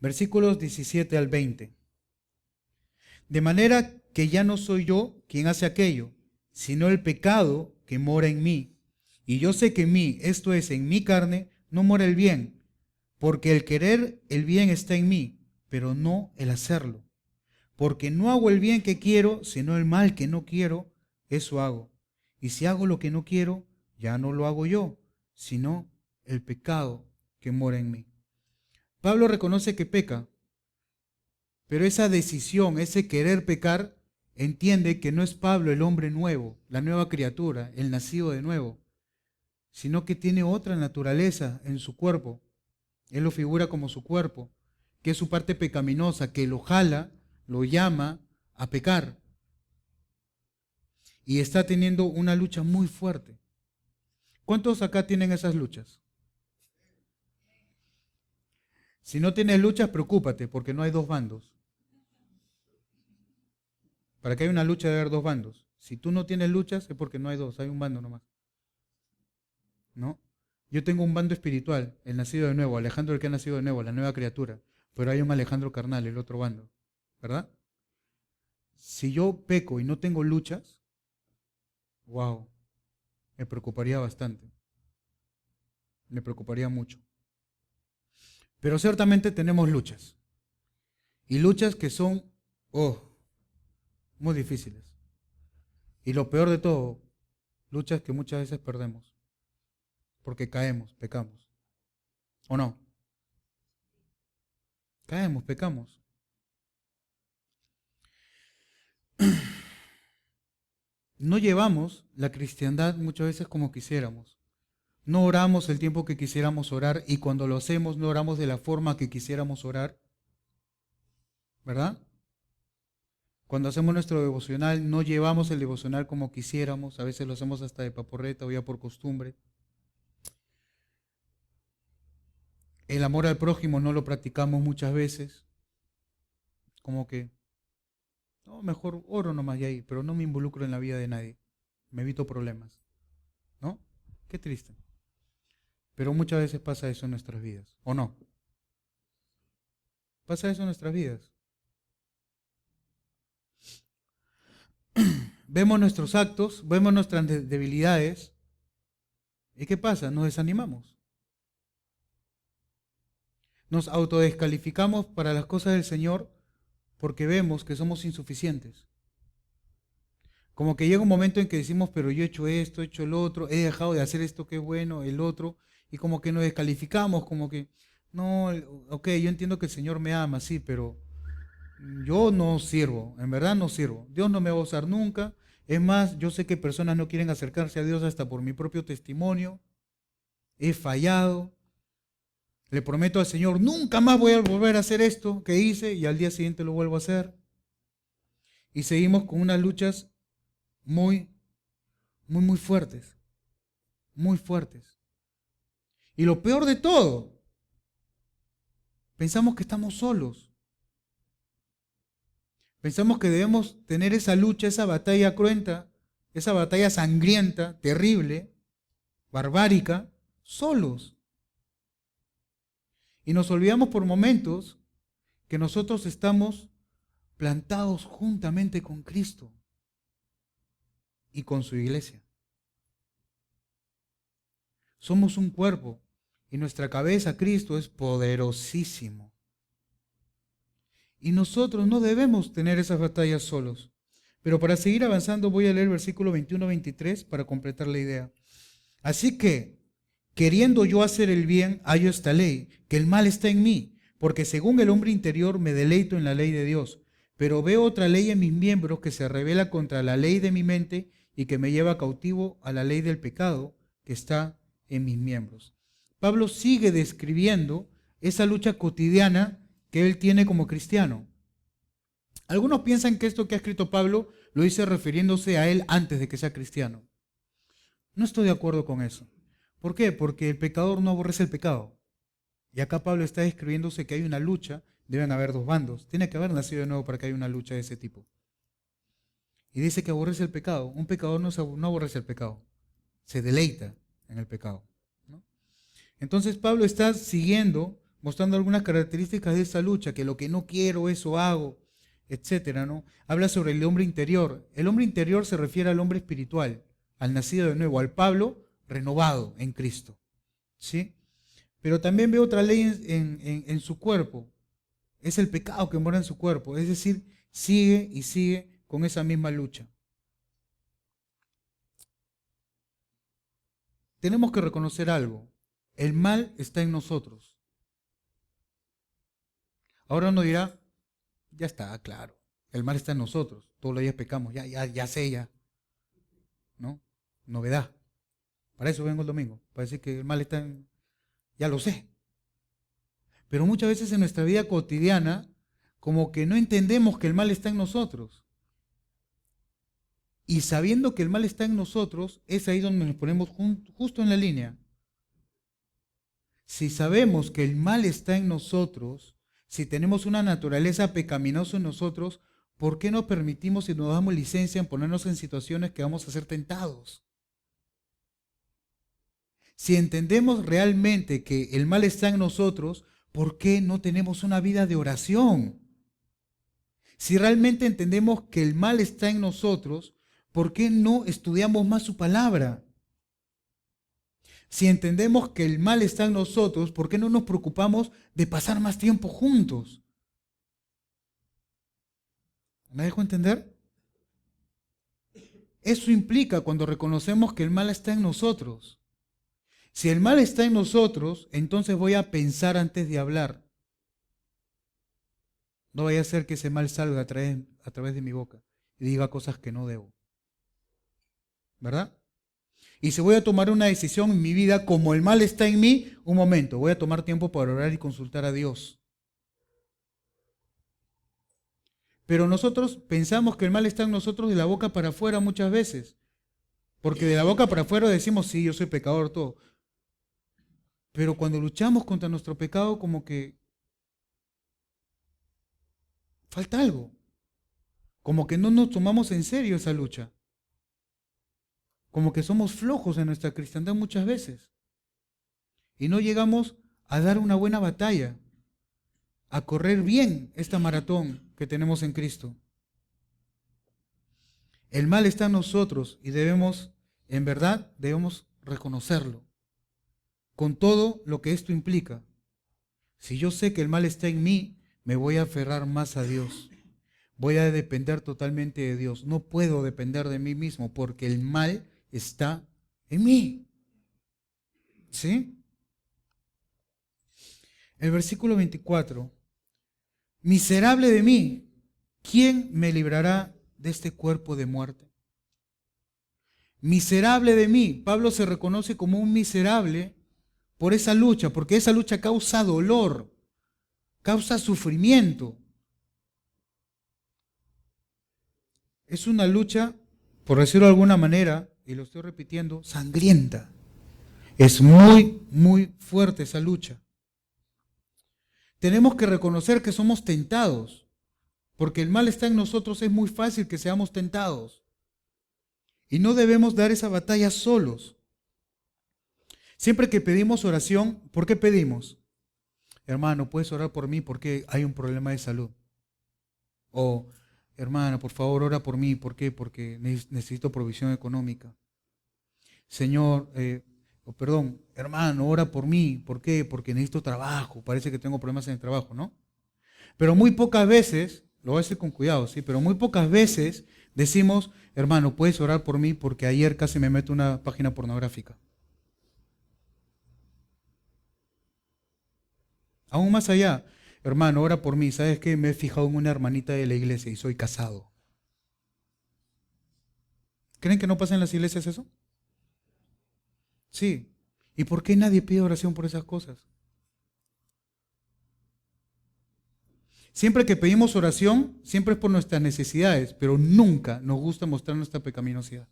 versículos 17 al 20. De manera que ya no soy yo quien hace aquello, sino el pecado que mora en mí. Y yo sé que en mí, esto es, en mi carne, no mora el bien, porque el querer el bien está en mí, pero no el hacerlo. Porque no hago el bien que quiero, sino el mal que no quiero, eso hago. Y si hago lo que no quiero, ya no lo hago yo, sino el pecado que mora en mí. Pablo reconoce que peca, pero esa decisión, ese querer pecar, entiende que no es Pablo el hombre nuevo, la nueva criatura, el nacido de nuevo, sino que tiene otra naturaleza en su cuerpo. Él lo figura como su cuerpo, que es su parte pecaminosa, que lo jala, lo llama a pecar. Y está teniendo una lucha muy fuerte. ¿Cuántos acá tienen esas luchas? Si no tienes luchas, preocúpate, porque no hay dos bandos. Para que haya una lucha debe haber dos bandos. Si tú no tienes luchas, es porque no hay dos, hay un bando nomás. ¿No? Yo tengo un bando espiritual, el nacido de nuevo, Alejandro el que ha nacido de nuevo, la nueva criatura. Pero hay un Alejandro carnal, el otro bando. ¿Verdad? Si yo peco y no tengo luchas, wow, me preocuparía bastante. Me preocuparía mucho. Pero ciertamente tenemos luchas. Y luchas que son, muy difíciles. Y lo peor de todo, luchas que muchas veces perdemos. Porque caemos, pecamos. ¿O no? Caemos, pecamos. No llevamos la cristiandad muchas veces como quisiéramos. No oramos el tiempo que quisiéramos orar y cuando lo hacemos no oramos de la forma que quisiéramos orar. ¿Verdad? Cuando hacemos nuestro devocional no llevamos el devocional como quisiéramos. A veces lo hacemos hasta de paporreta o ya por costumbre. El amor al prójimo no lo practicamos muchas veces. Como que, no, mejor oro nomás y ahí, pero no me involucro en la vida de nadie. Me evito problemas. ¿No? Qué triste. Pero muchas veces pasa eso en nuestras vidas, ¿o no? Pasa eso en nuestras vidas. Vemos nuestros actos, vemos nuestras debilidades. ¿Y qué pasa? Nos desanimamos. Nos autodescalificamos para las cosas del Señor porque vemos que somos insuficientes. Como que llega un momento en que decimos, pero yo he hecho esto, he hecho el otro, he dejado de hacer esto que es bueno, el otro, y como que nos descalificamos, como que, no, ok, yo entiendo que el Señor me ama, sí, pero yo no sirvo, en verdad no sirvo. Dios no me va a usar nunca. Es más, yo sé que personas no quieren acercarse a Dios hasta por mi propio testimonio. He fallado. Le prometo al Señor, nunca más voy a volver a hacer esto que hice y al día siguiente lo vuelvo a hacer. Y seguimos con unas luchas muy, muy fuertes. Muy fuertes. Y lo peor de todo, pensamos que estamos solos. Pensamos que debemos tener esa lucha, esa batalla cruenta, esa batalla sangrienta, terrible, barbárica, solos. Y nos olvidamos por momentos que nosotros estamos plantados juntamente con Cristo y con su iglesia. Somos un cuerpo y nuestra cabeza, Cristo, es poderosísimo. Y nosotros no debemos tener esas batallas solos. Pero para seguir avanzando voy a leer el versículo 21-23 para completar la idea. Así que, queriendo yo hacer el bien, hallo esta ley, que el mal está en mí, porque según el hombre interior me deleito en la ley de Dios, pero veo otra ley en mis miembros que se revela contra la ley de mi mente y que me lleva cautivo a la ley del pecado que está en mis miembros. Pablo sigue describiendo esa lucha cotidiana que él tiene como cristiano. Algunos piensan que esto que ha escrito Pablo lo dice refiriéndose a él antes de que sea cristiano. No estoy de acuerdo con eso. ¿Por qué? Porque el pecador no aborrece el pecado. Y acá Pablo está describiéndose que hay una lucha, deben haber dos bandos. Tiene que haber nacido de nuevo para que haya una lucha de ese tipo. Y dice que aborrece el pecado. Un pecador no aborrece el pecado, se deleita en el pecado, ¿no? Entonces Pablo está siguiendo mostrando algunas características de esa lucha, que lo que no quiero, eso hago, etcétera, ¿no? Habla sobre el hombre interior. El hombre interior se refiere al hombre espiritual, al nacido de nuevo, al Pablo renovado en Cristo, ¿sí? Pero también ve otra ley en su cuerpo. Es el pecado que mora en su cuerpo. Es decir, sigue y sigue con esa misma lucha. Tenemos que reconocer algo. El mal está en nosotros. Ahora uno dirá, ya está, claro. El mal está en nosotros. Todos los días pecamos. Ya sé, ya. ¿No? Novedad. Para eso vengo el domingo. Para decir que el mal está en... Ya lo sé. Pero muchas veces en nuestra vida cotidiana, como que no entendemos que el mal está en nosotros. Y sabiendo que el mal está en nosotros, es ahí donde nos ponemos justo en la línea. Si sabemos que el mal está en nosotros, si tenemos una naturaleza pecaminosa en nosotros, ¿por qué no permitimos y nos damos licencia en ponernos en situaciones que vamos a ser tentados? Si entendemos realmente que el mal está en nosotros, ¿por qué no tenemos una vida de oración? Si realmente entendemos que el mal está en nosotros, ¿por qué no estudiamos más su palabra? Si entendemos que el mal está en nosotros, ¿por qué no nos preocupamos de pasar más tiempo juntos? ¿Me dejo entender? Eso implica cuando reconocemos que el mal está en nosotros. Si el mal está en nosotros, entonces voy a pensar antes de hablar. No vaya a ser que ese mal salga a través de mi boca y diga cosas que no debo. ¿Verdad? Y si voy a tomar una decisión en mi vida, como el mal está en mí, un momento, voy a tomar tiempo para orar y consultar a Dios. Pero nosotros pensamos que el mal está en nosotros de la boca para afuera muchas veces. Porque de la boca para afuera decimos, sí, yo soy pecador, todo. Pero cuando luchamos contra nuestro pecado, como que falta algo. Como que no nos tomamos en serio esa lucha. Como que somos flojos en nuestra cristiandad muchas veces. Y no llegamos a dar una buena batalla, a correr bien esta maratón que tenemos en Cristo. El mal está en nosotros y en verdad, debemos reconocerlo. Con todo lo que esto implica. Si yo sé que el mal está en mí, me voy a aferrar más a Dios. Voy a depender totalmente de Dios. No puedo depender de mí mismo porque el mal está en mí. ¿Sí? El versículo 24. Miserable de mí, ¿quién me librará de este cuerpo de muerte? Miserable de mí. Pablo se reconoce como un miserable por esa lucha, porque esa lucha causa dolor, causa sufrimiento. Es una lucha, por decirlo de alguna manera, y lo estoy repitiendo, sangrienta. Es muy, muy fuerte esa lucha. Tenemos que reconocer que somos tentados, porque el mal está en nosotros, es muy fácil que seamos tentados. Y no debemos dar esa batalla solos. Siempre que pedimos oración, ¿por qué pedimos? Hermano, ¿puedes orar por mí porque hay un problema de salud? O, hermana, por favor, ora por mí. ¿Por qué? Porque necesito provisión económica. Señor, hermano, ora por mí. ¿Por qué? Porque necesito trabajo. Parece que tengo problemas en el trabajo, ¿no? Pero muy pocas veces, lo voy a decir con cuidado, ¿sí? Pero muy pocas veces decimos, hermano, ¿puedes orar por mí? Porque ayer casi me meto una página pornográfica. Aún más allá, hermano, ora por mí. ¿Sabes qué? Me he fijado en una hermanita de la iglesia y soy casado. ¿Creen que no pasa en las iglesias eso? Sí. ¿Y por qué nadie pide oración por esas cosas? Siempre que pedimos oración, siempre es por nuestras necesidades, pero nunca nos gusta mostrar nuestra pecaminosidad.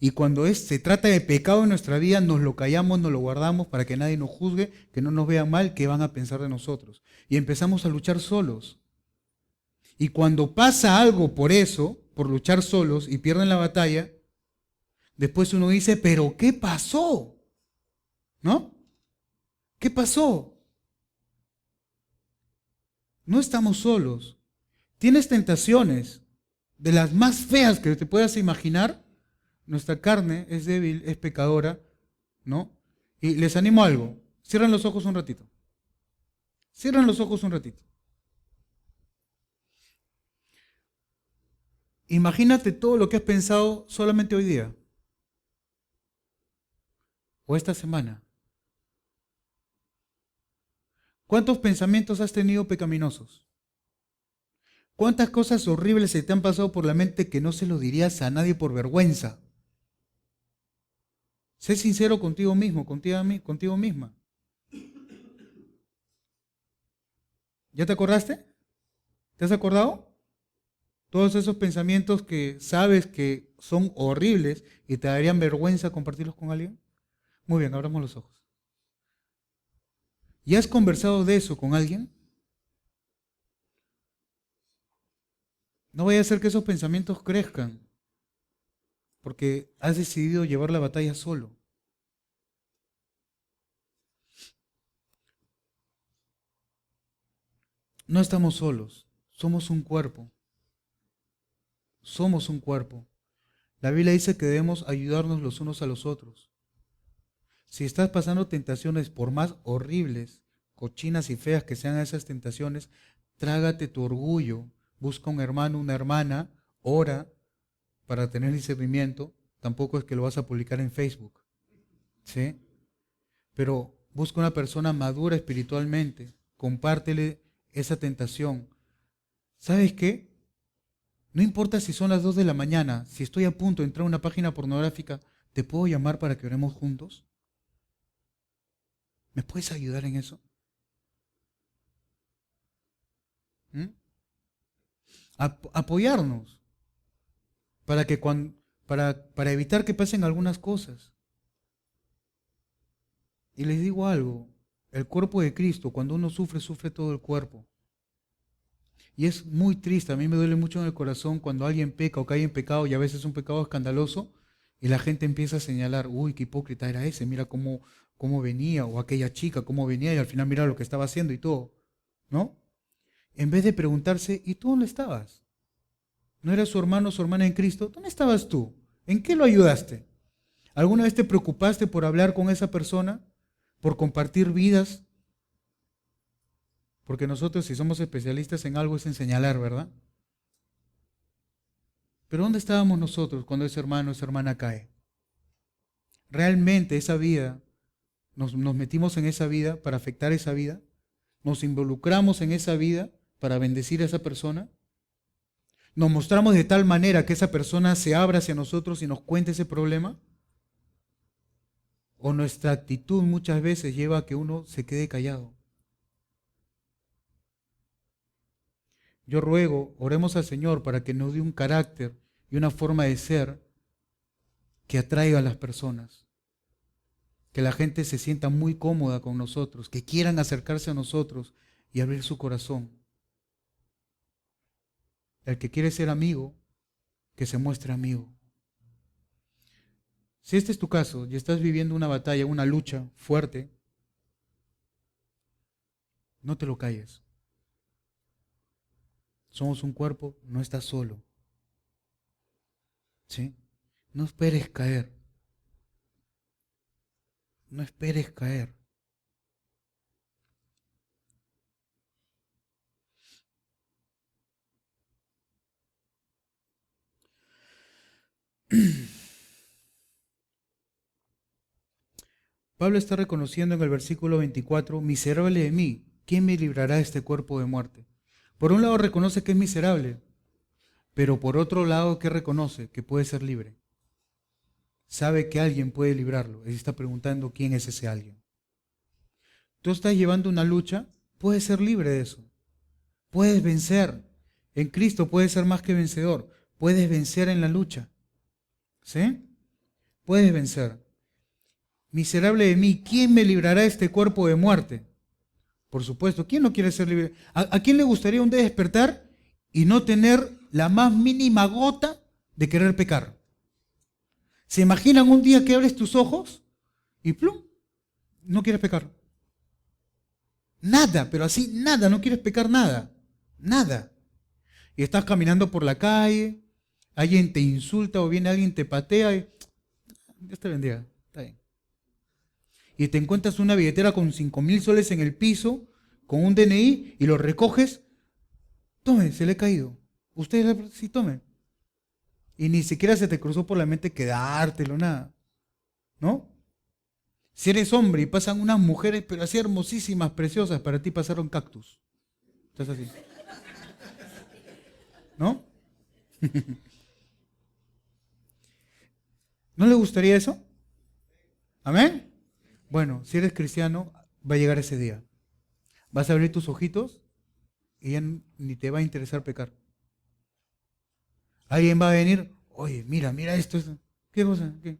Y cuando se trata de pecado en nuestra vida, nos lo callamos, nos lo guardamos para que nadie nos juzgue, que no nos vean mal, que van a pensar de nosotros. Y empezamos a luchar solos. Y cuando pasa algo por eso, por luchar solos y pierden la batalla, después uno dice, ¿pero qué pasó? ¿No? ¿Qué pasó? No estamos solos. Tienes tentaciones de las más feas que te puedas imaginar. Nuestra carne es débil, es pecadora, ¿no? Y les animo a algo. Cierren los ojos un ratito. Cierren los ojos un ratito. Imagínate todo lo que has pensado solamente hoy día. O esta semana. ¿Cuántos pensamientos has tenido pecaminosos? ¿Cuántas cosas horribles se te han pasado por la mente que no se lo dirías a nadie por vergüenza? Sé sincero contigo mismo, contigo misma. ¿Ya te acordaste? ¿Te has acordado? Todos esos pensamientos que sabes que son horribles y te darían vergüenza compartirlos con alguien. Muy bien, abramos los ojos. ¿Ya has conversado de eso con alguien? No vaya a ser que esos pensamientos crezcan, porque has decidido llevar la batalla solo. No estamos solos, somos un cuerpo. Somos un cuerpo. La Biblia dice que debemos ayudarnos los unos a los otros. Si estás pasando tentaciones, por más horribles, cochinas y feas que sean esas tentaciones, trágate tu orgullo, busca un hermano, una hermana, ora para tener discernimiento. Tampoco es que lo vas a publicar en Facebook, ¿sí? Pero busca una persona madura espiritualmente, compártele esa tentación. ¿Sabes qué? No importa si son las 2 de la mañana, si estoy a punto de entrar a una página pornográfica, ¿te puedo llamar para que oremos juntos? ¿Me puedes ayudar en eso? ¿Mm? Apoyarnos para evitar que pasen algunas cosas. Y les digo algo, el cuerpo de Cristo, cuando uno sufre, sufre todo el cuerpo. Y es muy triste, a mí me duele mucho en el corazón cuando alguien peca o cae en pecado, y a veces un pecado escandaloso, y la gente empieza a señalar, uy, qué hipócrita era ese, mira cómo venía, o aquella chica, cómo venía, y al final mira lo que estaba haciendo y todo, ¿no? En vez de preguntarse, ¿y tú dónde estabas? ¿No era su hermano o su hermana en Cristo? ¿Dónde estabas tú? ¿En qué lo ayudaste? ¿Alguna vez te preocupaste por hablar con esa persona? ¿Por compartir vidas? Porque nosotros, si somos especialistas en algo, es en señalar, ¿verdad? Pero ¿dónde estábamos nosotros cuando ese hermano o esa hermana cae? ¿Realmente esa vida, nos metimos en esa vida para afectar esa vida? ¿Nos involucramos en esa vida para bendecir a esa persona? ¿Nos mostramos de tal manera que esa persona se abra hacia nosotros y nos cuente ese problema? ¿O nuestra actitud muchas veces lleva a que uno se quede callado? Yo ruego, oremos al Señor para que nos dé un carácter y una forma de ser que atraiga a las personas. Que la gente se sienta muy cómoda con nosotros, que quieran acercarse a nosotros y abrir su corazón. El que quiere ser amigo, que se muestre amigo. Si este es tu caso y estás viviendo una batalla, una lucha fuerte, no te lo calles. Somos un cuerpo, no estás solo. ¿Sí? No esperes caer. No esperes caer. Pablo está reconociendo en el versículo 24, miserable de mí, ¿quién me librará de este cuerpo de muerte? Por un lado reconoce que es miserable, pero por otro lado que reconoce que puede ser libre. Sabe que alguien puede librarlo y se está preguntando quién es ese alguien. Tú estás llevando una lucha, puedes ser libre de eso. Puedes vencer. En Cristo puedes ser más que vencedor. Puedes vencer en la lucha. ¿Sí? Puedes vencer. Miserable de mí, ¿quién me librará de este cuerpo de muerte? Por supuesto, ¿quién no quiere ser libre? ¿A quién le gustaría un día despertar y no tener la más mínima gota de querer pecar? ¿Se imaginan un día que abres tus ojos y plum, no quieres pecar? Nada, pero así nada, no quieres pecar nada. Nada. Y estás caminando por la calle, alguien te insulta o viene alguien te patea y Dios te bendiga, está bien. Y te encuentras una billetera con 5,000 soles en el piso, con un DNI y lo recoges. Tome, se le ha caído. Usted sí, tome. Y ni siquiera se te cruzó por la mente quedártelo, nada. ¿No? Si eres hombre y pasan unas mujeres, pero así hermosísimas, preciosas, para ti pasaron cactus. Estás así. ¿No? ¿No le gustaría eso? ¿Amén? Bueno, si eres cristiano, va a llegar ese día. Vas a abrir tus ojitos y ya ni te va a interesar pecar. Alguien va a venir, oye, mira esto. ¿Qué cosa? ¿Qué?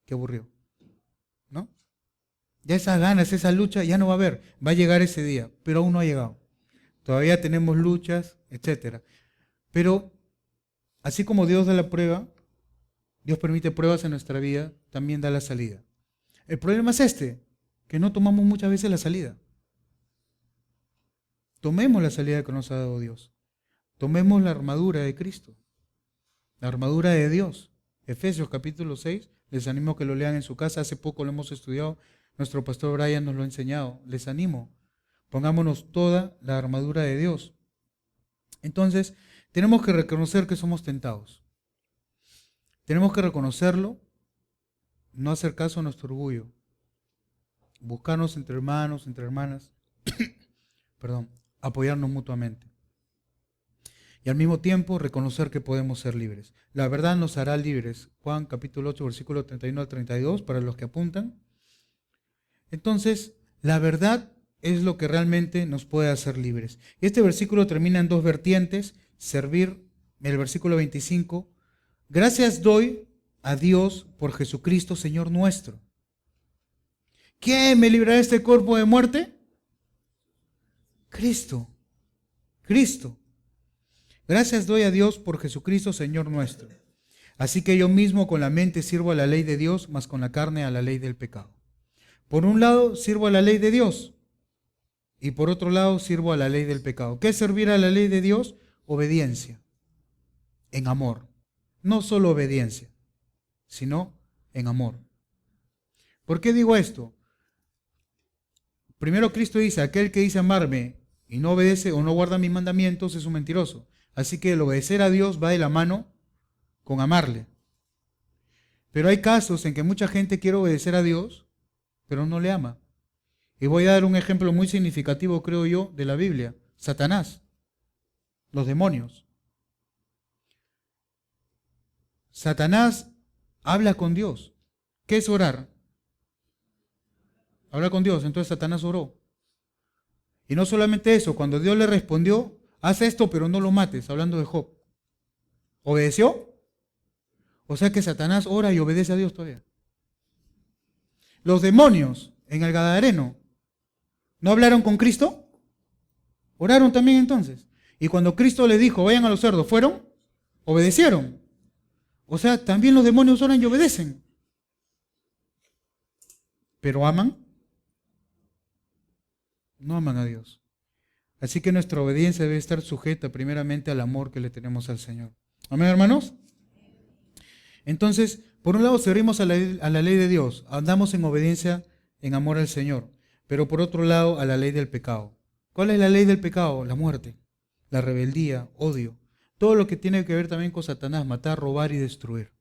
Qué aburrido. ¿No? Ya esas ganas, esa lucha ya no va a haber. Va a llegar ese día, pero aún no ha llegado. Todavía tenemos luchas, etcétera. Pero así como Dios da la prueba, Dios permite pruebas en nuestra vida, también da la salida. El problema es que no tomamos muchas veces la salida. Tomemos la salida que nos ha dado Dios. Tomemos la armadura de Cristo, la armadura de Dios. Efesios capítulo 6, les animo a que lo lean en su casa, hace poco lo hemos estudiado, nuestro pastor Brian nos lo ha enseñado, les animo, pongámonos toda la armadura de Dios. Entonces, tenemos que reconocer que somos tentados. Tenemos que reconocerlo, no hacer caso a nuestro orgullo, buscarnos entre hermanos, entre hermanas, perdón, apoyarnos mutuamente. Y al mismo tiempo reconocer que podemos ser libres. La verdad nos hará libres. Juan capítulo 8, versículo 31 al 32, para los que apuntan. Entonces, la verdad es lo que realmente nos puede hacer libres. Este versículo termina en dos vertientes. Servir, el versículo 25. Gracias doy a Dios por Jesucristo, Señor nuestro. ¿Quién me librará de este cuerpo de muerte? Cristo. Cristo. Gracias doy a Dios por Jesucristo, Señor nuestro. Así que yo mismo con la mente sirvo a la ley de Dios, mas con la carne a la ley del pecado. Por un lado sirvo a la ley de Dios y por otro lado sirvo a la ley del pecado. ¿Qué es servir a la ley de Dios? Obediencia, en amor. No solo obediencia, sino en amor. ¿Por qué digo esto? Primero Cristo dice, aquel que dice amarme y no obedece o no guarda mis mandamientos es un mentiroso. Así que el obedecer a Dios va de la mano con amarle. Pero hay casos en que mucha gente quiere obedecer a Dios, pero no le ama. Y voy a dar un ejemplo muy significativo, creo yo, de la Biblia. Satanás, los demonios. Satanás habla con Dios. ¿Qué es orar? Habla con Dios. Entonces Satanás oró. Y no solamente eso, cuando Dios le respondió, haz esto pero no lo mates, hablando de Job. ¿Obedeció? O sea que Satanás ora y obedece a Dios todavía. Los demonios en el Gadareno, ¿no hablaron con Cristo? Oraron también entonces. Y cuando Cristo les dijo, vayan a los cerdos, ¿fueron? Obedecieron. O sea, también los demonios oran y obedecen. ¿Pero aman? No aman a Dios. Así que nuestra obediencia debe estar sujeta primeramente al amor que le tenemos al Señor. ¿Amén, hermanos? Entonces, por un lado servimos a la ley de Dios, andamos en obediencia, en amor al Señor, pero por otro lado a la ley del pecado. ¿Cuál es la ley del pecado? La muerte, la rebeldía, odio, todo lo que tiene que ver también con Satanás, matar, robar y destruir.